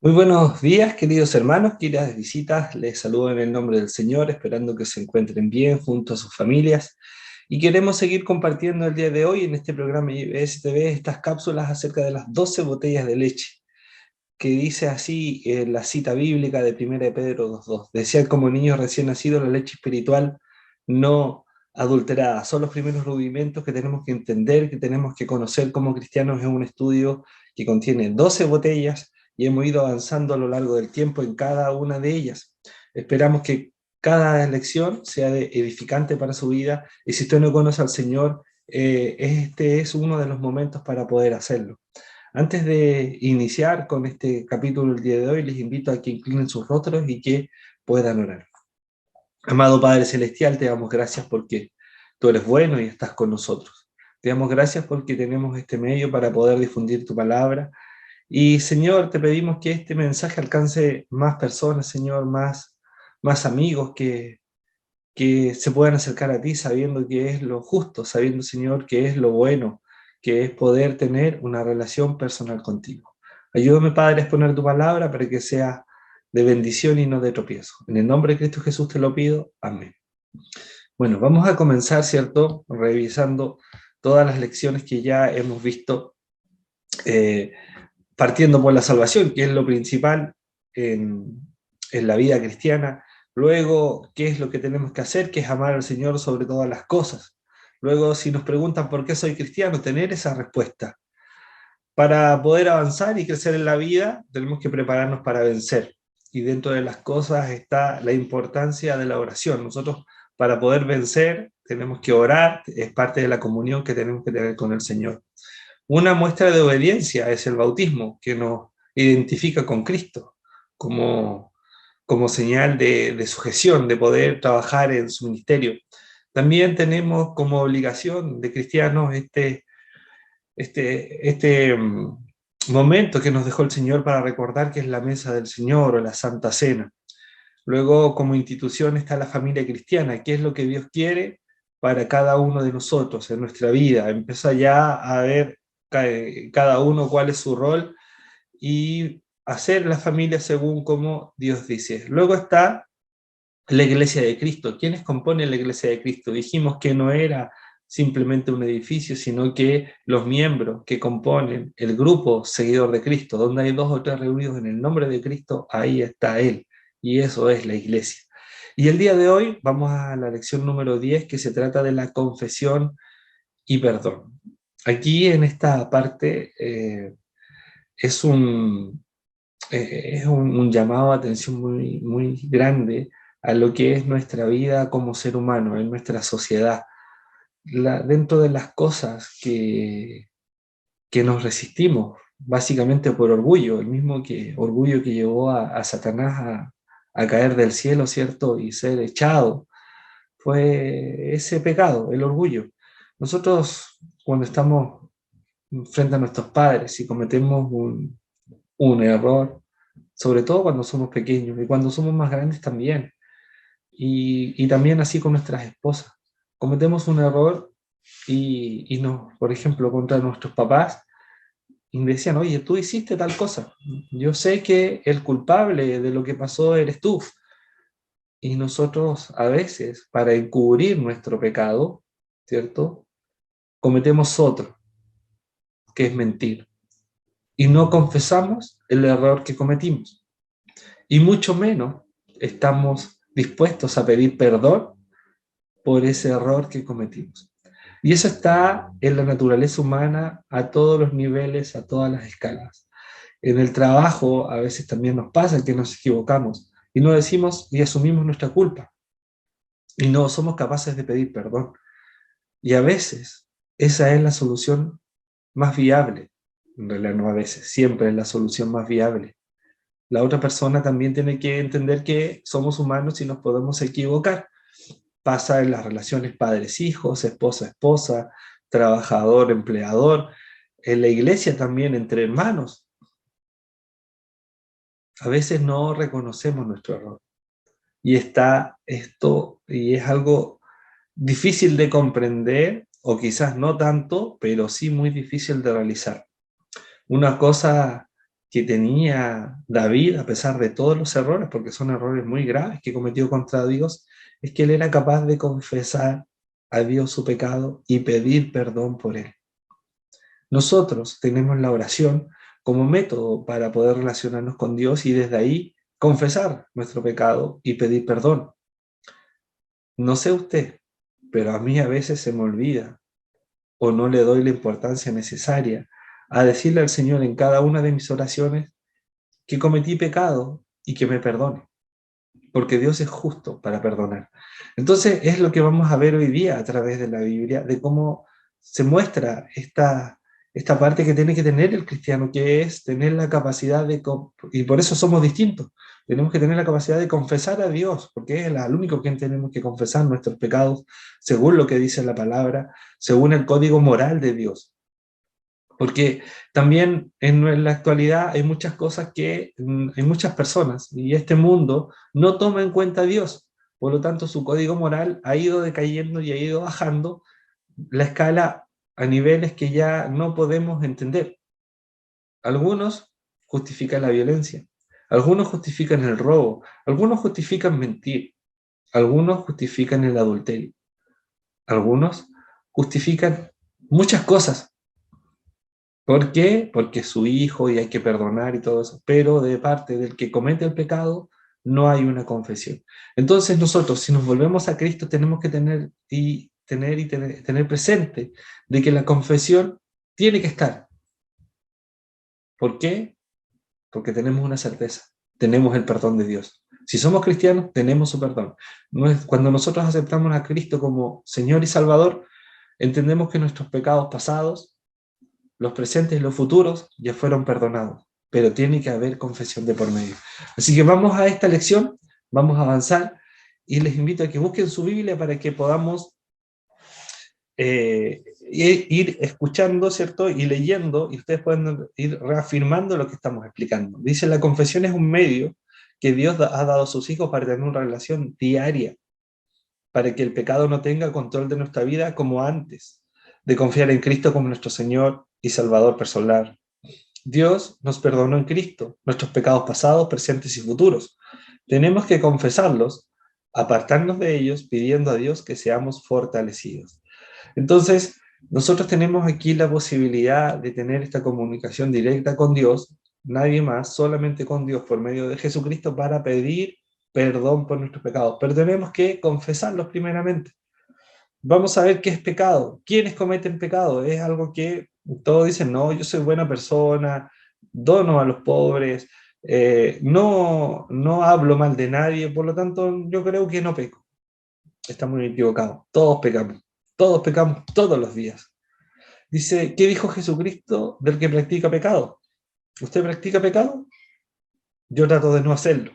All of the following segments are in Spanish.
Muy buenos días, queridos hermanos, queridas visitas. Les saludo en el nombre del Señor, esperando que se encuentren bien junto a sus familias. Y queremos seguir compartiendo el día de hoy en este programa IBS TV estas cápsulas acerca de las 12 botellas de leche, que dice así la cita bíblica de 1 de Pedro 2:2. Decía como niños recién nacidos la leche espiritual no adulterada. Son los primeros rudimentos que tenemos que entender, que tenemos que conocer como cristianos. Es un estudio que contiene 12 botellas y hemos ido avanzando a lo largo del tiempo en cada una de ellas. Esperamos que cada lección sea edificante para su vida, y si usted no conoce al Señor, este es uno de los momentos para poder hacerlo. Antes de iniciar con este capítulo el día de hoy, les invito a que inclinen sus rostros y que puedan orar. Amado Padre Celestial, te damos gracias porque tú eres bueno y estás con nosotros. Te damos gracias porque tenemos este medio para poder difundir tu palabra. Y Señor, te pedimos que este mensaje alcance más personas, Señor, más amigos que se puedan acercar a ti sabiendo que es lo justo, sabiendo, Señor, que es lo bueno, que es poder tener una relación personal contigo. Ayúdame, Padre, a exponer tu palabra para que sea de bendición y no de tropiezo. En el nombre de Cristo Jesús te lo pido. Amén. Bueno, vamos a comenzar, ¿cierto? Revisando todas las lecciones que ya hemos visto, eh, partiendo por la salvación, que es lo principal en la vida cristiana. Luego, ¿qué es lo que tenemos que hacer? Que es amar al Señor sobre todas las cosas. Luego, si nos preguntan por qué soy cristiano, tener esa respuesta. Para poder avanzar y crecer en la vida, tenemos que prepararnos para vencer. Y dentro de las cosas está la importancia de la oración. Nosotros, para poder vencer, tenemos que orar, es parte de la comunión que tenemos que tener con el Señor. Una muestra de obediencia es el bautismo, que nos identifica con Cristo como, como señal de sujeción, de poder trabajar en su ministerio. También tenemos como obligación de cristianos este momento que nos dejó el Señor para recordar que es la mesa del Señor o la Santa Cena. Luego, como institución, está la familia cristiana, qué es lo que Dios quiere para cada uno de nosotros en nuestra vida. Empieza ya a ver cada uno cuál es su rol y hacer la familia según como Dios dice. Luego está la Iglesia de Cristo. ¿Quiénes componen la Iglesia de Cristo? Dijimos que no era simplemente un edificio, sino que los miembros que componen el grupo seguidor de Cristo, donde hay dos o tres reunidos en el nombre de Cristo, ahí está Él. Y eso es la Iglesia. Y el día de hoy vamos a la lección número 10, que se trata de la confesión y perdón. Aquí en esta parte es un llamado a atención muy grande a lo que es nuestra vida como ser humano, en nuestra sociedad. Dentro de las cosas que nos resistimos, básicamente por orgullo, el mismo orgullo que llevó a Satanás a caer del cielo, ¿cierto? Y ser echado, fue ese pecado, el orgullo. Nosotros, cuando estamos frente a nuestros padres y cometemos un error, sobre todo cuando somos pequeños y cuando somos más grandes también, y también así con nuestras esposas. Cometemos un error y nos, por ejemplo, contra nuestros papás, y decían, oye, tú hiciste tal cosa, yo sé que el culpable de lo que pasó eres tú. Y nosotros a veces, para encubrir nuestro pecado, ¿cierto? Cometemos otro, que es mentir. Y no confesamos el error que cometimos. Y mucho menos estamos dispuestos a pedir perdón por ese error que cometimos. Y eso está en la naturaleza humana a todos los niveles, a todas las escalas. En el trabajo a veces también nos pasa que nos equivocamos y no decimos y asumimos nuestra culpa y no somos capaces de pedir perdón. Y a veces esa es la solución más viable. En realidad no a veces, siempre es la solución más viable. La otra persona también tiene que entender que somos humanos y nos podemos equivocar. Pasa en las relaciones padres-hijos, esposa-esposa, trabajador-empleador, en la iglesia también entre hermanos. A veces no reconocemos nuestro error. Y está esto, y es algo difícil de comprender, o quizás no tanto, pero sí muy difícil de realizar. Una cosa que tenía David, a pesar de todos los errores, porque son errores muy graves que cometió contra Dios, es que él era capaz de confesar a Dios su pecado y pedir perdón por él. Nosotros tenemos la oración como método para poder relacionarnos con Dios y desde ahí confesar nuestro pecado y pedir perdón. No sé usted, pero a mí a veces se me olvida o no le doy la importancia necesaria a decirle al Señor en cada una de mis oraciones que cometí pecado y que me perdone, porque Dios es justo para perdonar. Entonces es lo que vamos a ver hoy día a través de la Biblia, de cómo se muestra esta parte que tiene que tener el cristiano, que es tener la capacidad y por eso somos distintos, tenemos que tener la capacidad de confesar a Dios, porque es el único que tenemos que confesar nuestros pecados, según lo que dice la palabra, según el código moral de Dios. Porque también en la actualidad hay muchas cosas hay muchas personas, y este mundo no toma en cuenta a Dios. Por lo tanto, su código moral ha ido decayendo y ha ido bajando la escala a niveles que ya no podemos entender. Algunos justifican la violencia, algunos justifican el robo, algunos justifican mentir, algunos justifican el adulterio, algunos justifican muchas cosas. ¿Por qué? Porque es su hijo y hay que perdonar y todo eso. Pero de parte del que comete el pecado no hay una confesión. Entonces nosotros, si nos volvemos a Cristo, tenemos que tener presente de que la confesión tiene que estar. ¿Por qué? Porque tenemos una certeza. Tenemos el perdón de Dios. Si somos cristianos, tenemos su perdón. Cuando nosotros aceptamos a Cristo como Señor y Salvador, entendemos que nuestros pecados pasados, los presentes y los futuros ya fueron perdonados, pero tiene que haber confesión de por medio. Así que vamos a esta lección, vamos a avanzar y les invito a que busquen su Biblia para que podamos ir escuchando, ¿cierto? Y leyendo, y ustedes pueden ir reafirmando lo que estamos explicando. Dice, la confesión es un medio que Dios ha dado a sus hijos para tener una relación diaria, para que el pecado no tenga control de nuestra vida como antes, de confiar en Cristo como nuestro Señor y Salvador personal. Dios nos perdonó en Cristo nuestros pecados pasados, presentes y futuros. Tenemos que confesarlos, apartarnos de ellos, pidiendo a Dios que seamos fortalecidos. Entonces, nosotros tenemos aquí la posibilidad de tener esta comunicación directa con Dios, nadie más, solamente con Dios por medio de Jesucristo para pedir perdón por nuestros pecados. Pero tenemos que confesarlos primeramente. Vamos a ver qué es pecado. ¿Quiénes cometen pecado? Es algo que todos dicen, no, yo soy buena persona, dono a los pobres, no hablo mal de nadie, por lo tanto yo creo que no peco. Está muy equivocado. Todos pecamos todos los días. Dice, ¿qué dijo Jesucristo del que practica pecado? ¿Usted practica pecado? Yo trato de no hacerlo,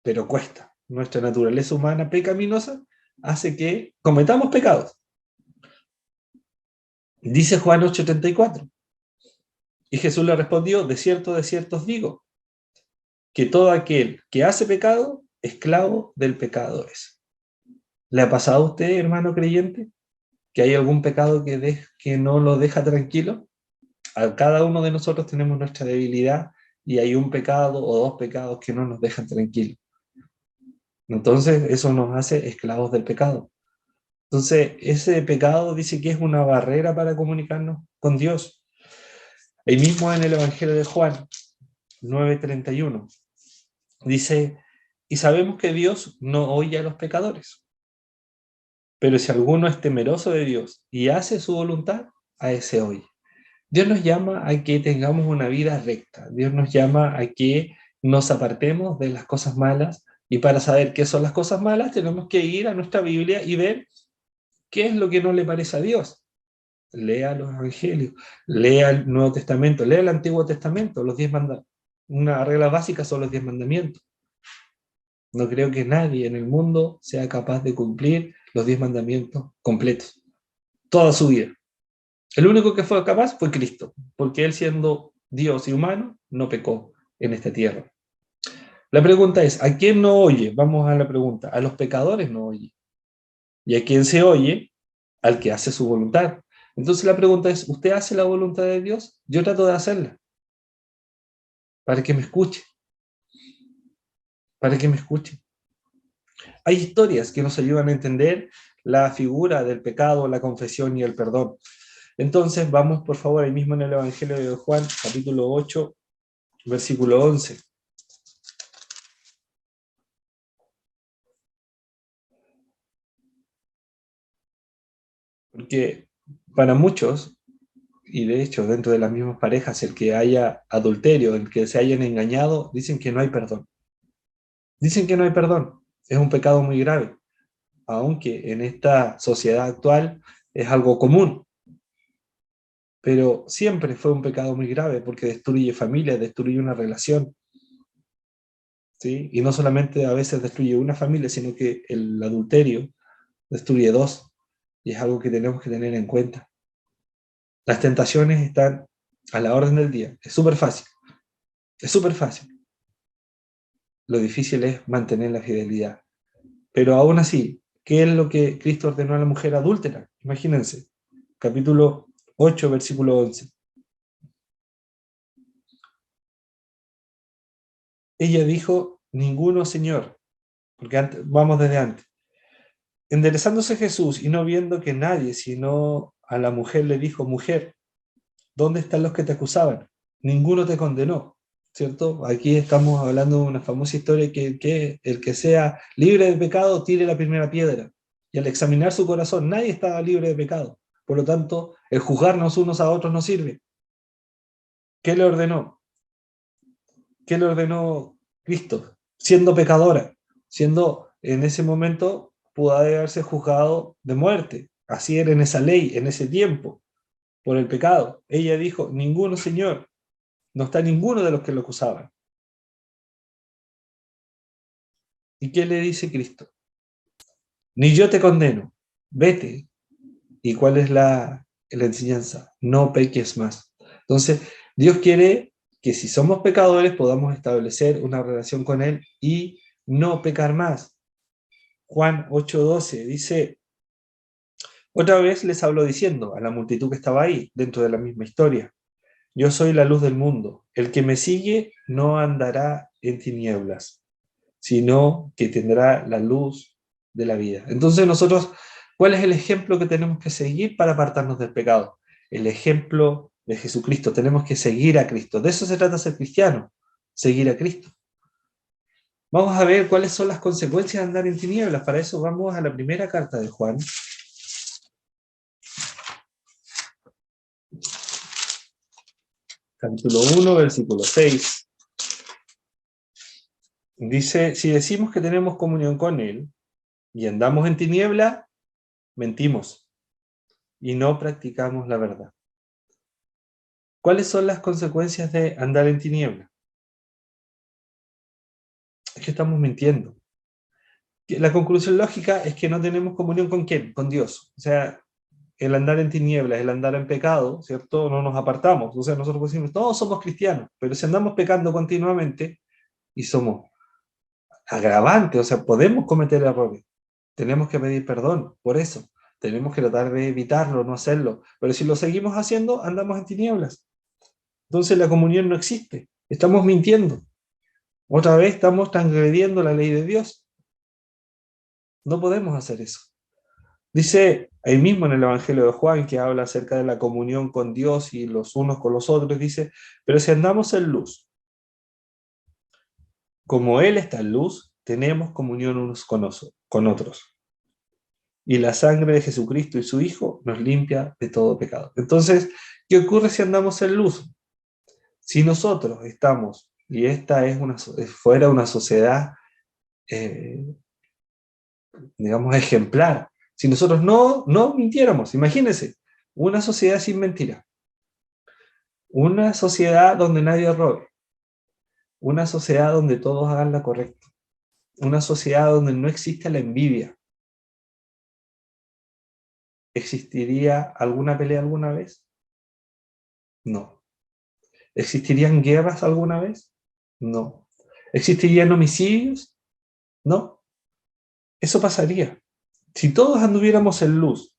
pero cuesta. Nuestra naturaleza humana pecaminosa hace que cometamos pecados. Dice Juan 8:34. Y Jesús le respondió, de cierto os digo, que todo aquel que hace pecado, esclavo del pecado es. ¿Le ha pasado a usted, hermano creyente, que hay algún pecado que no lo deja tranquilo? A cada uno de nosotros tenemos nuestra debilidad y hay un pecado o dos pecados que no nos dejan tranquilos. Entonces eso nos hace esclavos del pecado. Entonces ese pecado dice que es una barrera para comunicarnos con Dios. Ahí mismo en el Evangelio de Juan 9:31 dice, y sabemos que Dios no oye a los pecadores, pero si alguno es temeroso de Dios y hace su voluntad, a ese oye. Dios nos llama a que tengamos una vida recta. Dios nos llama a que nos apartemos de las cosas malas. Y para saber qué son las cosas malas, tenemos que ir a nuestra Biblia y ver qué es lo que no le parece a Dios. Lea los evangelios, lea el Nuevo Testamento, lea el Antiguo Testamento, los 10 mandamientos. Una regla básica son los 10 mandamientos. No creo que nadie en el mundo sea capaz de cumplir los 10 mandamientos completos, toda su vida. El único que fue capaz fue Cristo, porque Él siendo Dios y humano, no pecó en esta tierra. La pregunta es, ¿a quién no oye? Vamos a la pregunta. A los pecadores no oye. ¿Y a quién se oye? Al que hace su voluntad. Entonces la pregunta es, ¿usted hace la voluntad de Dios? Yo trato de hacerla. para que me escuche, para que me escuche. Hay historias que nos ayudan a entender la figura del pecado, la confesión y el perdón. Entonces, vamos por favor ahí mismo en el Evangelio de Juan, capítulo 8, versículo 11. Porque para muchos, y de hecho dentro de las mismas parejas, el que haya adulterio, el que se hayan engañado, dicen que no hay perdón. Dicen que no hay perdón. Es un pecado muy grave, aunque en esta sociedad actual es algo común. Pero siempre fue un pecado muy grave porque destruye familias, destruye una relación, ¿sí? Y no solamente a veces destruye una familia, sino que el adulterio destruye dos, y es algo que tenemos que tener en cuenta. Las tentaciones están a la orden del día, es súper fácil, es súper fácil. Lo difícil es mantener la fidelidad. Pero aún así, ¿qué es lo que Cristo ordenó a la mujer adúltera? Imagínense, capítulo 8, versículo 11. Ella dijo, ninguno, Señor, porque antes, vamos desde antes. Enderezándose Jesús y no viendo que nadie, sino a la mujer le dijo, mujer, ¿dónde están los que te acusaban? Ninguno te condenó, ¿cierto? Aquí estamos hablando de una famosa historia que el que sea libre de pecado tire la primera piedra. Y al examinar su corazón, nadie estaba libre de pecado. Por lo tanto, el juzgarnos unos a otros no sirve. ¿Qué le ordenó? ¿Qué le ordenó Cristo? Siendo pecadora, siendo en ese momento pudo haberse juzgado de muerte. Así era en esa ley, en ese tiempo, por el pecado. Ella dijo, ninguno, Señor, no está ninguno de los que lo acusaban. ¿Y qué le dice Cristo? Ni yo te condeno, vete. ¿Y cuál es la enseñanza? No peques más. Entonces, Dios quiere que si somos pecadores podamos establecer una relación con Él y no pecar más. Juan 8:12 dice, otra vez les habló diciendo a la multitud que estaba ahí, dentro de la misma historia, yo soy la luz del mundo, el que me sigue no andará en tinieblas, sino que tendrá la luz de la vida. Entonces nosotros, ¿cuál es el ejemplo que tenemos que seguir para apartarnos del pecado? El ejemplo de Jesucristo. Tenemos que seguir a Cristo. De eso se trata ser cristiano, seguir a Cristo. Vamos a ver cuáles son las consecuencias de andar en tinieblas. Para eso vamos a la primera carta de Juan. Capítulo 1, versículo 6. Dice, si decimos que tenemos comunión con Él y andamos en tiniebla, mentimos y no practicamos la verdad. ¿Cuáles son las consecuencias de andar en tiniebla? Es que estamos mintiendo. La conclusión lógica es que no tenemos comunión con ¿quién? Con Dios. O sea, el andar en tinieblas, el andar en pecado, ¿cierto? No nos apartamos. O sea, nosotros decimos, todos somos cristianos, pero si andamos pecando continuamente y somos agravantes, o sea, podemos cometer errores. Tenemos que pedir perdón por eso. Tenemos que tratar de evitarlo, no hacerlo. Pero si lo seguimos haciendo, andamos en tinieblas. Entonces la comunión no existe. Estamos mintiendo. Otra vez estamos transgrediendo la ley de Dios. No podemos hacer eso. Dice ahí mismo en el Evangelio de Juan, que habla acerca de la comunión con Dios y los unos con los otros, dice, pero si andamos en luz, como Él está en luz, tenemos comunión unos con otros. Y la sangre de Jesucristo y su Hijo nos limpia de todo pecado. Entonces, ¿qué ocurre si andamos en luz? Si nosotros estamos, y esta es fuera una sociedad, eh, digamos, ejemplar, si nosotros no mintiéramos, imagínense, una sociedad sin mentira, una sociedad donde nadie robe, una sociedad donde todos hagan lo correcto, una sociedad donde no existe la envidia. ¿Existiría alguna pelea alguna vez? No. ¿Existirían guerras alguna vez? No. ¿Existirían homicidios? No. Eso pasaría. Si todos anduviéramos en luz,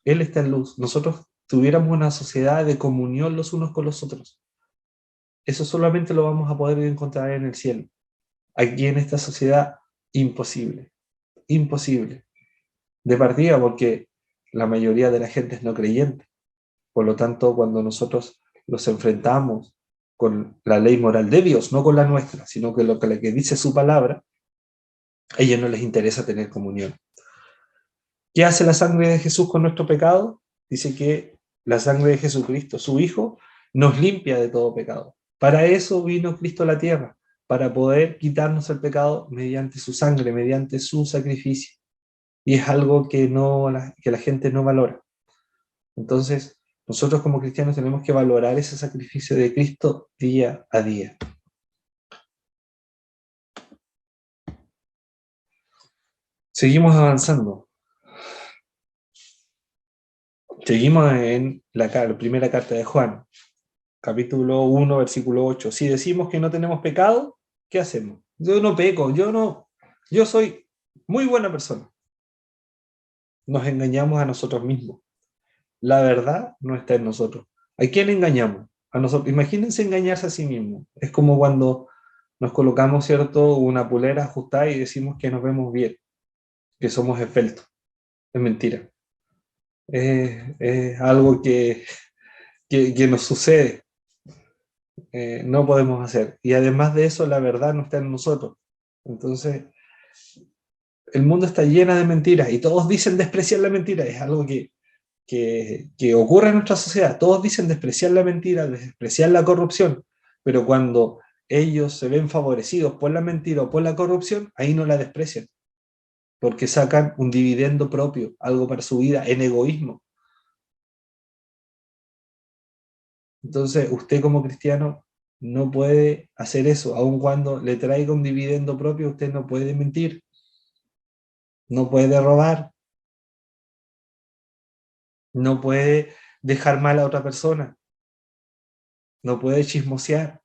Él está en luz, nosotros tuviéramos una sociedad de comunión los unos con los otros. Eso solamente lo vamos a poder encontrar en el cielo. Aquí en esta sociedad, imposible. Imposible. De partida porque la mayoría de la gente es no creyente. Por lo tanto, cuando nosotros los enfrentamos con la ley moral de Dios, no con la nuestra, sino con lo que dice su palabra, a ellos no les interesa tener comunión. ¿Qué hace la sangre de Jesús con nuestro pecado? Dice que la sangre de Jesucristo, su Hijo, nos limpia de todo pecado. Para eso vino Cristo a la tierra, para poder quitarnos el pecado mediante su sangre, mediante su sacrificio. Y es algo que la gente no valora. Entonces, nosotros como cristianos tenemos que valorar ese sacrificio de Cristo día a día. Seguimos avanzando. Seguimos en la primera carta de Juan, capítulo 1, versículo 8. Si decimos que no tenemos pecado, ¿qué hacemos? Yo no peco, yo soy muy buena persona. Nos engañamos a nosotros mismos. La verdad no está en nosotros. ¿A quién engañamos? A nosotros. Imagínense engañarse a sí mismos. Es como cuando nos colocamos, ¿cierto?, una polera ajustada y decimos que nos vemos bien, que somos esbeltos. Es mentira. Es algo que nos sucede. No podemos hacer. Y además de eso, la verdad no está en nosotros. Entonces, el mundo está lleno de mentiras y todos dicen despreciar la mentira. Es algo que ocurre en nuestra sociedad. Todos dicen despreciar la mentira, despreciar la corrupción, pero cuando ellos se ven favorecidos por la mentira o por la corrupción, ahí no la desprecian, porque sacan un dividendo propio, algo para su vida, en egoísmo. Entonces, usted como cristiano no puede hacer eso, aun cuando le traiga un dividendo propio, usted no puede mentir, no puede robar, no puede dejar mal a otra persona, no puede chismosear.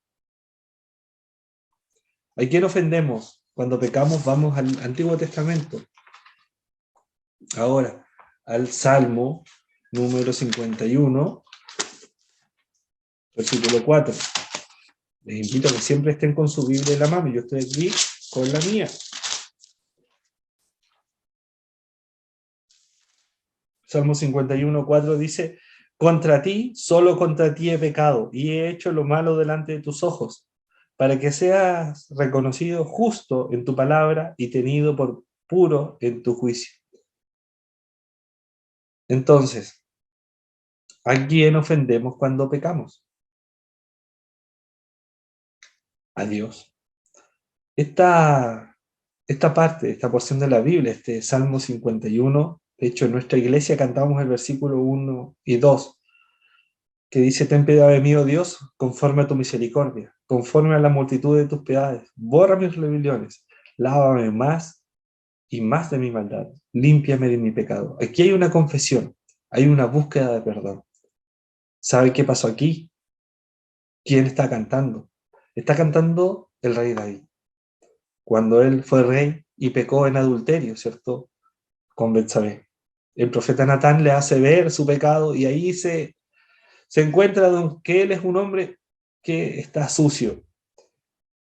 ¿A quién ofendemos? Cuando pecamos vamos al Antiguo Testamento. Ahora, al Salmo número 51, versículo 4. Les invito a que siempre estén con su Biblia en la mano. Yo estoy aquí con la mía. Salmo 51, 4 dice: contra ti, solo contra ti he pecado, y he hecho lo malo delante de tus ojos, para que seas reconocido justo en tu palabra y tenido por puro en tu juicio. Entonces, ¿a quién ofendemos cuando pecamos? A Dios. Esta parte, esta porción de la Biblia, este Salmo 51, de hecho en nuestra iglesia cantamos el versículo 1 y 2, que dice: ten piedad de mí, oh Dios, conforme a tu misericordia, conforme a la multitud de tus piedades, borra mis rebeliones, lávame más y más de mi maldad, límpiame de mi pecado. Aquí hay una confesión, hay una búsqueda de perdón. ¿Sabe qué pasó aquí? ¿Quién está cantando? Está cantando el rey David, cuando él fue rey y pecó en adulterio, ¿cierto?, con Betsabé. El profeta Natán le hace ver su pecado y ahí se encuentra que él es un hombre que está sucio.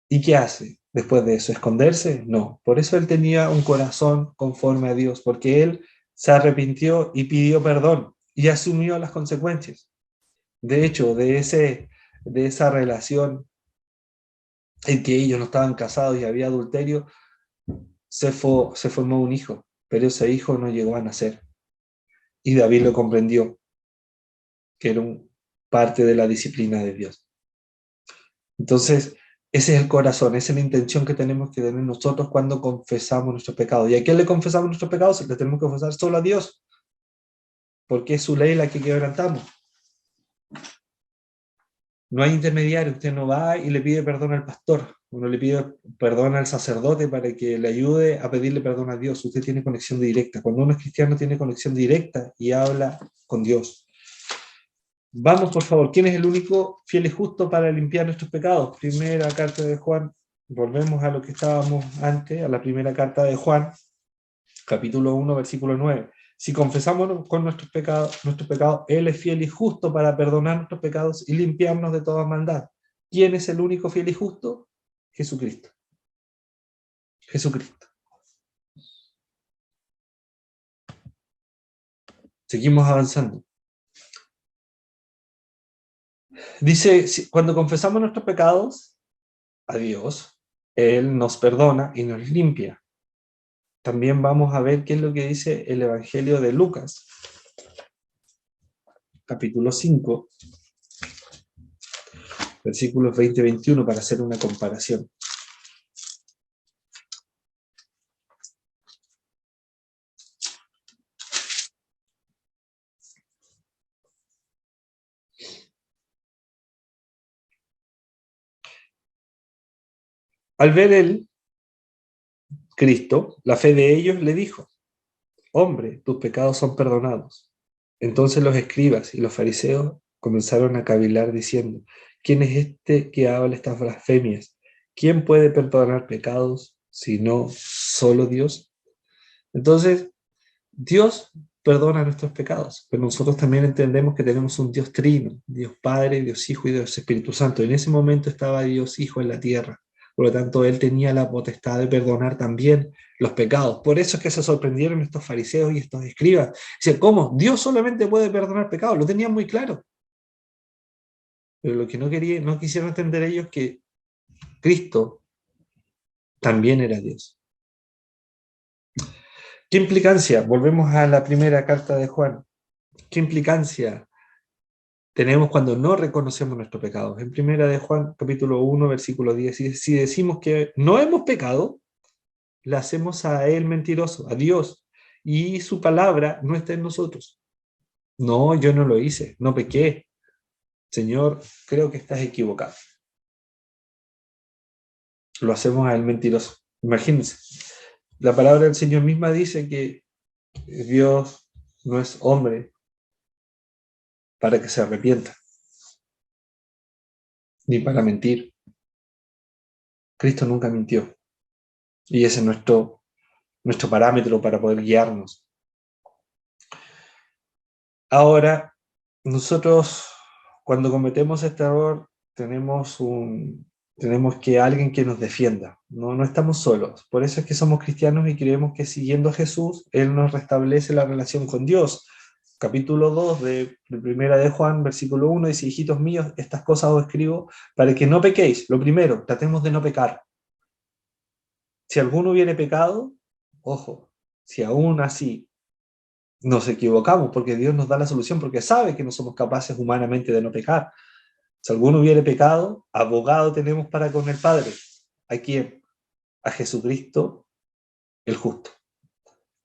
¿Y qué hace después de eso? ¿Esconderse? No. Por eso él tenía un corazón conforme a Dios, porque él se arrepintió y pidió perdón y asumió las consecuencias. De hecho, de esa relación en que ellos no estaban casados y había adulterio, se formó un hijo, pero ese hijo no llegó a nacer. Y David lo comprendió, que era parte de la disciplina de Dios. Entonces, ese es el corazón, esa es la intención que tenemos que tener nosotros cuando confesamos nuestros pecados. ¿Y a quién le confesamos nuestros pecados? Le tenemos que confesar solo a Dios, porque es su ley la que quebrantamos. No hay intermediario, usted no va y le pide perdón al pastor, uno le pide perdón al sacerdote para que le ayude a pedirle perdón a Dios. Usted tiene conexión directa. Cuando uno es cristiano tiene conexión directa y habla con Dios. Vamos, por favor, ¿quién es el único fiel y justo para limpiar nuestros pecados? Primera carta de Juan, volvemos a lo que estábamos antes, a la primera carta de Juan, capítulo 1, versículo 9. Si confesamos con nuestros pecados, Él es fiel y justo para perdonar nuestros pecados y limpiarnos de toda maldad. ¿Quién es el único fiel y justo? Jesucristo. Jesucristo. Seguimos avanzando. Dice, cuando confesamos nuestros pecados a Dios, Él nos perdona y nos limpia. También vamos a ver qué es lo que dice el Evangelio de Lucas, capítulo 5, versículos 20 y 21, para hacer una comparación. Al ver él, Cristo, la fe de ellos, le dijo: hombre, tus pecados son perdonados. Entonces los escribas y los fariseos comenzaron a cavilar diciendo: ¿quién es este que habla estas blasfemias? ¿Quién puede perdonar pecados sino solo Dios? Entonces, Dios perdona nuestros pecados, pero nosotros también entendemos que tenemos un Dios trino, Dios Padre, Dios Hijo y Dios Espíritu Santo. En ese momento estaba Dios Hijo en la tierra, por lo tanto Él tenía la potestad de perdonar también los pecados. Por eso es que se sorprendieron estos fariseos y estos escribas. Dicen, ¿cómo? Dios solamente puede perdonar pecados, lo tenían muy claro. Pero lo que no quisieron entender ellos es que Cristo también era Dios. ¿Qué implicancia? Volvemos a la primera carta de Juan. ¿Qué implicancia tenemos cuando no reconocemos nuestros pecados? En primera de Juan, capítulo 1, versículo 10, si decimos que no hemos pecado, le hacemos a él mentiroso, a Dios, y su palabra no está en nosotros. No, yo no lo hice, no pequé. Señor, creo que estás equivocado. Lo hacemos a él mentiroso. Imagínense. La palabra del Señor misma dice que Dios no es hombre para que se arrepienta, ni para mentir. Cristo nunca mintió. Y ese es nuestro parámetro para poder guiarnos. Ahora, nosotros cuando cometemos este error tenemos que alguien que nos defienda, no estamos solos. Por eso es que somos cristianos y creemos que siguiendo a Jesús, Él nos restablece la relación con Dios. Capítulo 2 de Primera de Juan, versículo 1, dice: hijitos míos, estas cosas os escribo para que no pequéis. Lo primero, tratemos de no pecar. Si alguno hubiere pecado, ojo, si aún así nos equivocamos, porque Dios nos da la solución, porque sabe que no somos capaces humanamente de no pecar. Si alguno hubiere pecado, abogado tenemos para con el Padre. ¿A quién? A Jesucristo, el justo.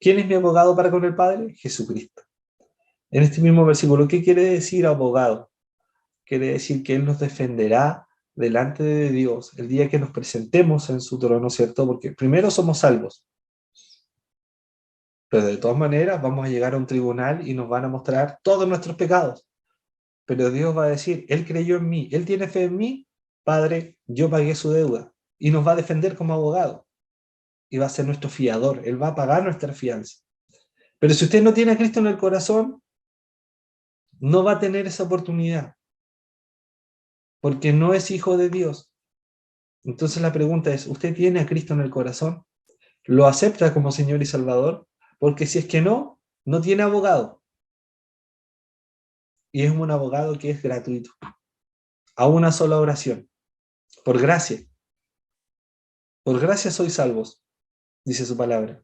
¿Quién es mi abogado para con el Padre? Jesucristo. En este mismo versículo, ¿qué quiere decir abogado? Quiere decir que Él nos defenderá delante de Dios el día que nos presentemos en su trono, ¿cierto? Porque primero somos salvos, pero de todas maneras vamos a llegar a un tribunal y nos van a mostrar todos nuestros pecados. Pero Dios va a decir: Él creyó en mí, Él tiene fe en mí, Padre, yo pagué su deuda. Y nos va a defender como abogado. Y va a ser nuestro fiador, Él va a pagar nuestra fianza. Pero si usted no tiene a Cristo en el corazón, no va a tener esa oportunidad, porque no es hijo de Dios. Entonces la pregunta es, ¿usted tiene a Cristo en el corazón? ¿Lo acepta como Señor y Salvador? Porque si es que no, no tiene abogado. Y es un abogado que es gratuito, a una sola oración, por gracia. Por gracia sois salvos, dice su palabra.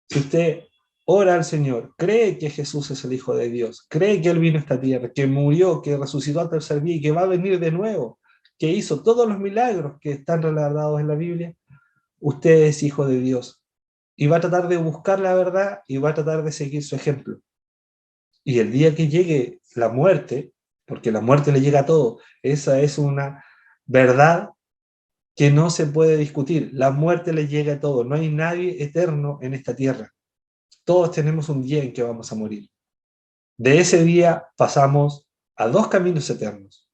Si usted ora al Señor, cree que Jesús es el Hijo de Dios, cree que Él vino a esta tierra, que murió, que resucitó al tercer día y que va a venir de nuevo, que hizo todos los milagros que están relatados en la Biblia, usted es hijo de Dios. Y va a tratar de buscar la verdad y va a tratar de seguir su ejemplo. Y el día que llegue la muerte, porque la muerte le llega a todo, esa es una verdad que no se puede discutir. La muerte le llega a todo. No hay nadie eterno en esta tierra. Todos tenemos un día en que vamos a morir. De ese día pasamos a dos caminos eternos.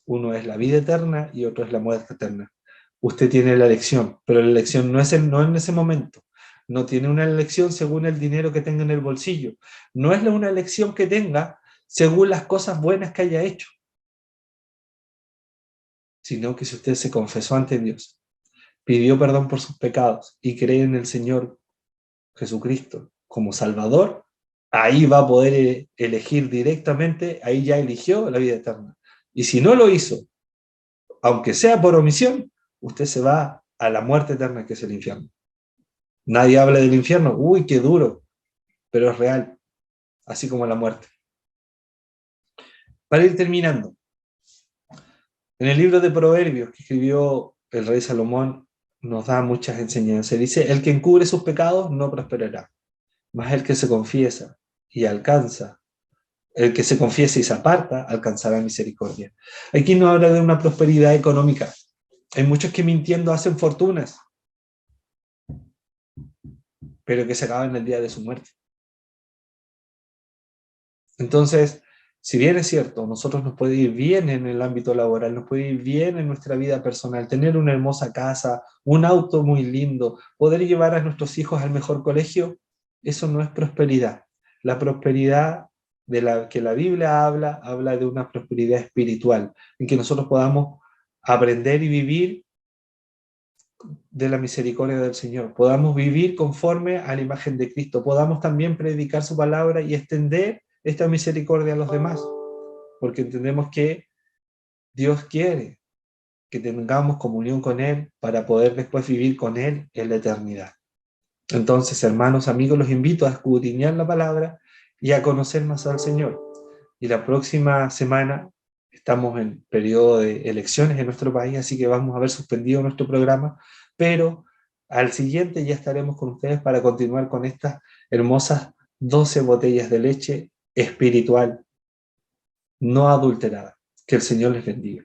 Uno es la vida eterna y otro es la muerte eterna. Usted tiene la elección, pero la elección no en ese momento. No tiene una elección según el dinero que tenga en el bolsillo. No es una elección que tenga según las cosas buenas que haya hecho. sino que si usted se confesó ante Dios, pidió perdón por sus pecados y cree en el Señor Jesucristo como Salvador, ahí va a poder elegir directamente, ahí ya eligió la vida eterna. Y si no lo hizo, aunque sea por omisión, usted se va a la muerte eterna, que es el infierno. Nadie habla del infierno, uy, qué duro, pero es real, así como la muerte. Para ir terminando, en el libro de Proverbios que escribió el rey Salomón, nos da muchas enseñanzas. Dice, el que encubre sus pecados no prosperará, mas el que se confiesa y alcanza, el que se confiesa y se aparta, alcanzará misericordia. Aquí no habla de una prosperidad económica. Hay muchos que mintiendo hacen fortunas, pero que se acaban el día de su muerte. Entonces, si bien es cierto, nosotros nos puede ir bien en el ámbito laboral, nos puede ir bien en nuestra vida personal, tener una hermosa casa, un auto muy lindo, poder llevar a nuestros hijos al mejor colegio, eso no es prosperidad. La prosperidad de la que la Biblia habla de una prosperidad espiritual, en que nosotros podamos aprender y vivir de la misericordia del Señor, podamos vivir conforme a la imagen de Cristo, podamos también predicar su palabra y extender esta misericordia a los demás, porque entendemos que Dios quiere que tengamos comunión con Él para poder después vivir con Él en la eternidad. Entonces, hermanos, amigos, los invito a escudriñar la palabra y a conocer más al Señor. Y la próxima semana estamos en periodo de elecciones en nuestro país, así que vamos a haber suspendido nuestro programa, pero al siguiente ya estaremos con ustedes para continuar con estas hermosas 12 botellas de leche espiritual, no adulterada. Que el Señor les bendiga.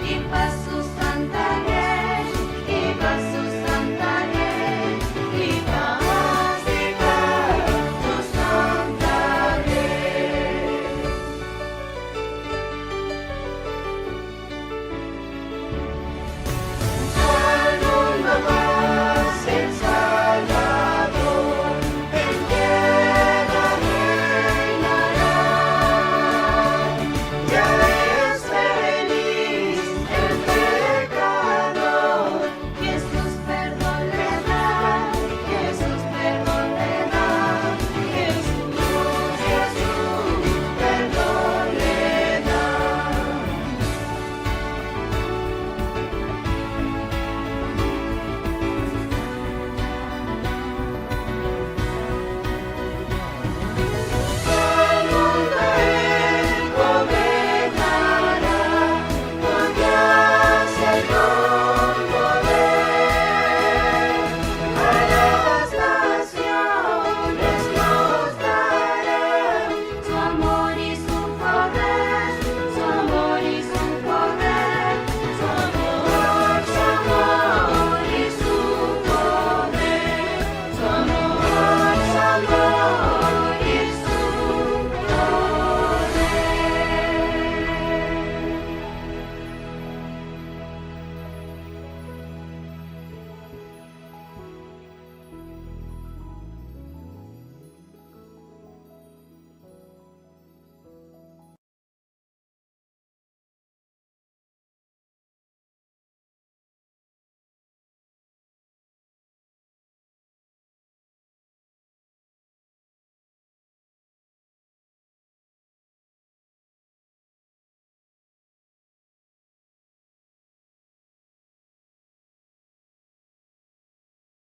Y